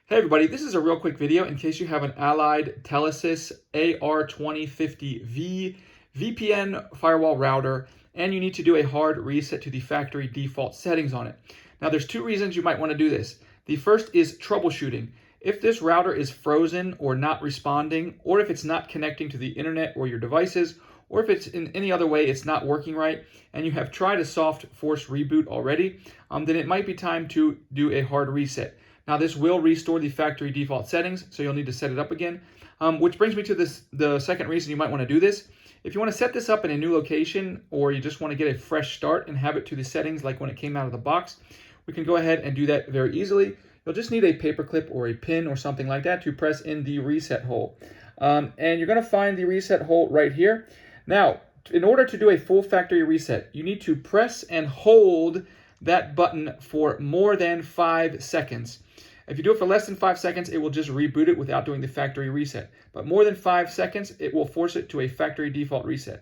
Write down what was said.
Hey everybody, this is a real quick video in case you have an Allied Telesis ar2050v VPN firewall router and you need to do a hard reset to the factory default settings on it. Now there's two reasons you might want to do this. The first is troubleshooting. If this router is frozen or not responding, or if it's not connecting to the internet or your devices, or if it's in any other way it's not working right, and you have tried a soft force reboot already, then it might be time to do a hard reset. Now this will restore the factory default settings, so you'll need to set it up again. Which brings me to the second reason you might want to do this. If you want to set this up in a new location, or you just want to get a fresh start and have it to the settings like when it came out of the box, we can go ahead and do that very easily. You'll just need a paperclip or a pin or something like that to press in the reset hole. And you're going to find the reset hole right here. Now, in order to do a full factory reset, you need to press and hold that button for more than 5 seconds. If you do it for less than 5 seconds, it will just reboot it without doing the factory reset. But more than 5 seconds, it will force it to a factory default reset.